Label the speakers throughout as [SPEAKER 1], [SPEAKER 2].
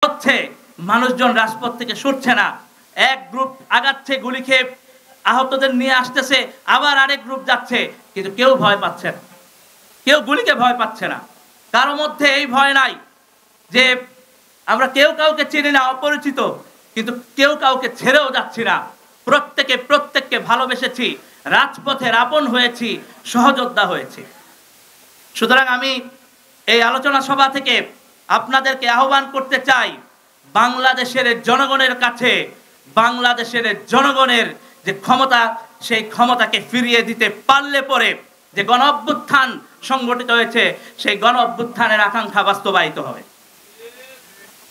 [SPEAKER 1] হচ্ছে মানুষজন রাজপথ থেকে সরছে না। এক গ্রুপ আগাচ্ছে, গুলি খেয়ে আহতদের নিয়ে আসতেছে, আবার আরেক গ্রুপ যাচ্ছে, কিন্তু কেউ ভয় পাচ্ছে না, কেউ গুলিকে ভয় পাচ্ছে না। কারো মধ্যে এই ভয় নাই যে আমরা কেউ কাউকে চিনি না, অপরিচিত, কিন্তু কেউ কাউকে ছেড়েও যাচ্ছি না। প্রত্যেককে ভালোবেসেছি, রাজপথের আপন হয়েছি, সহযোদ্ধা হয়েছি। সুতরাং আমি এই আলোচনা সভা থেকে আপনাদেরকে আহ্বান করতে চাই, বাংলাদেশের জনগণের কাছে বাংলাদেশের জনগণের যে ক্ষমতা, সেই ক্ষমতাকে ফিরিয়ে দিতে পারলে পরে যে গণ অভ্যুত্থান সংগঠিত হয়েছে, সেই গণ অভ্যুত্থানের আকাঙ্ক্ষা বাস্তবায়িত হবে।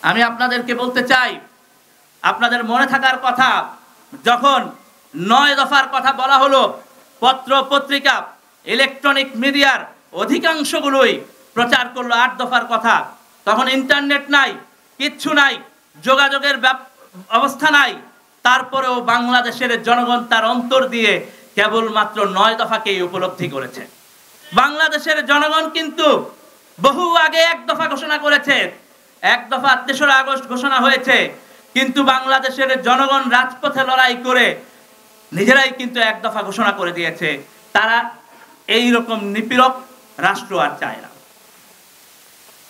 [SPEAKER 1] আমি আপনাদেরকে বলতে চাই, আপনাদের মনে থাকার কথা, যখন 9 দফার কথা বলা হলো, পত্র পত্রিকা ইলেকট্রনিক মিডিয়ার অধিকাংশগুলোই প্রচার করলো 8 দফার কথা। তখন ইন্টারনেট নাই, কিচ্ছু নাই, যোগাযোগের অবস্থা নাই। তারপরেও বাংলাদেশের জনগণ তার অন্তর দিয়ে কেবলমাত্র 9 দফাকেই উপলব্ধি করেছে। বাংলাদেশের জনগণ কিন্তু বহু আগে 1 দফা ঘোষণা করেছে। 1 দফা 3রা আগস্ট ঘোষণা হয়েছে, কিন্তু বাংলাদেশের জনগণ রাজপথে লড়াই করে নিজেরাই কিন্তু 1 দফা ঘোষণা করে দিয়েছে। তারা এই রকম নিপীড়ক রাষ্ট্র আর চায় না।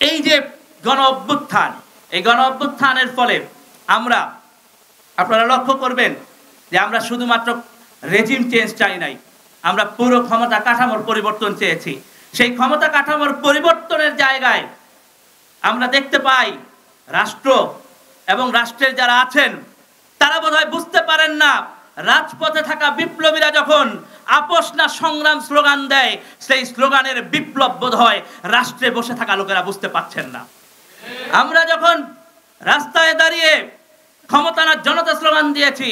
[SPEAKER 1] এই যে গণ অভ্যুত্থান, এই গণ অভ্যুত্থানের ফলে আপনারা লক্ষ্য করবেন যে আমরা শুধুমাত্র রেজিম চেঞ্জ চাই নাই, আমরা পুরো ক্ষমতা কাঠামোর পরিবর্তন চেয়েছি। সেই ক্ষমতা কাঠামোর পরিবর্তনের জায়গায় আমরা দেখতে পাই রাষ্ট্র এবং রাষ্ট্রের যারা আছেন তারা বোধহয় বুঝতে পারেন না, রাজপথে থাকা বিপ্লবীরা যখন আপোষ না সংগ্রাম স্লোগান দেয়, সেই স্লোগানের বিপ্লব বোধ হয় রাষ্ট্রে বসে থাকা লোকেরা বুঝতে পারছেন না। আমরা যখন রাস্তায় দাঁড়িয়ে ক্ষমতা না জনতা স্লোগান দিয়েছি,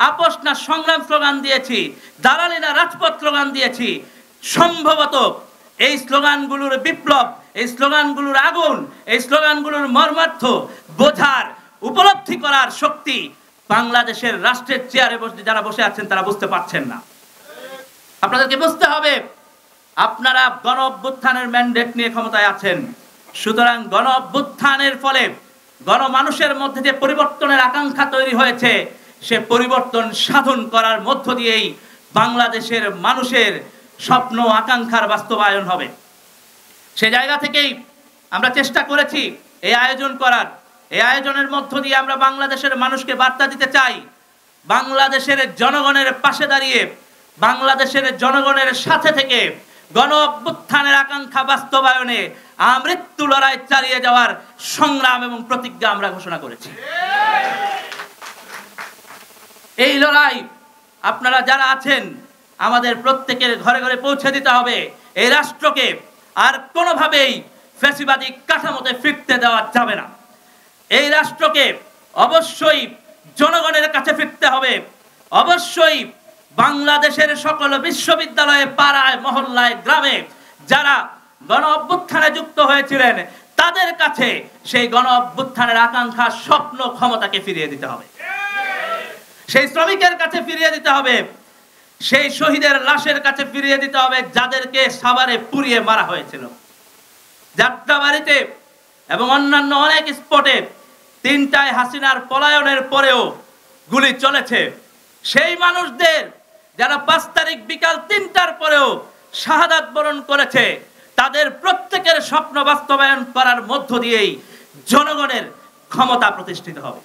[SPEAKER 1] আপোষ না সংগ্রাম স্লোগান দিয়েছি, দালালি না রাজপথ স্লোগান দিয়েছি, সম্ভবত এই স্লোগানগুলোর বিপ্লব, এই স্লোগানগুলোর আগুন, এই স্লোগানগুলোর মর্মার্থ বোঝার, উপলব্ধি করার শক্তি বাংলাদেশের রাষ্ট্রের চেয়ারে যারা বসে আছেন তারা বুঝতে পারছেন না। আপনাদেরকে বুঝতে হবে, আপনারা গণ অভ্যুত্থানের ম্যান্ডেট নিয়ে ক্ষমতায় আছেন। সুতরাং গণ অভ্যুত্থানের ফলে গণমানুষের মধ্যে যে পরিবর্তনের আকাঙ্ক্ষা তৈরি হয়েছে, সে পরিবর্তন সাধন করার মধ্য দিয়েই বাংলাদেশের মানুষের স্বপ্ন আকাঙ্ক্ষার বাস্তবায়ন হবে। সে জায়গা থেকেই আমরা চেষ্টা করেছি এই আয়োজন করার। এই আয়োজনের মধ্য দিয়ে আমরা বাংলাদেশের মানুষকে বার্তা দিতে চাই, বাংলাদেশের জনগণের পাশে দাঁড়িয়ে, বাংলাদেশের জনগণের সাথে থেকে গণ অভ্যুত্থানের আকাঙ্ক্ষা বাস্তবায়নে আমৃত্যু লড়াই চালিয়ে যাওয়ার সংগ্রাম এবং প্রতিজ্ঞা আমরা ঘোষণা করেছি। এই লড়াই আপনারা যারা আছেন, আমাদের প্রত্যেকের ঘরে ঘরে পৌঁছে দিতে হবে। এই রাষ্ট্রকে আর কোনোভাবেই ফ্যাসিবাদী কাঠামোতে ফিরতে দেওয়া যাবে না। এই রাষ্ট্রকে অবশ্যই জনগণের কাছে ফিরতে হবে। অবশ্যই বাংলাদেশের সকল বিশ্ববিদ্যালয়ে, পাড়ায়, মহল্লায়, গ্রামে যারা গণ অভ্যুত্থানে যুক্ত হয়েছিলেন তাদের কাছে সেই গণ অভ্যুত্থানের আকাঙ্ক্ষা, স্বপ্ন, ক্ষমতাকে ফিরিয়ে দিতে হবে। সেই শ্রমিকের কাছে ফিরিয়ে দিতে হবে, সেই শহীদের লাশের কাছে ফিরিয়ে দিতে হবে যাদেরকে সাভারে পুড়িয়ে মারা হয়েছিল। যাত্রাবাড়িতে এবং অন্যান্য অনেক স্পটে 3টায় হাসিনার পলায়নের পরেও গুলি চলেছে। সেই মানুষদের যারা 5 তারিখ বিকাল 3টার পরেও শাহাদাত বরণ করেছে, তাদের প্রত্যেকের স্বপ্ন বাস্তবায়ন করার মধ্য দিয়েই জনগণের ক্ষমতা প্রতিষ্ঠিত হবে।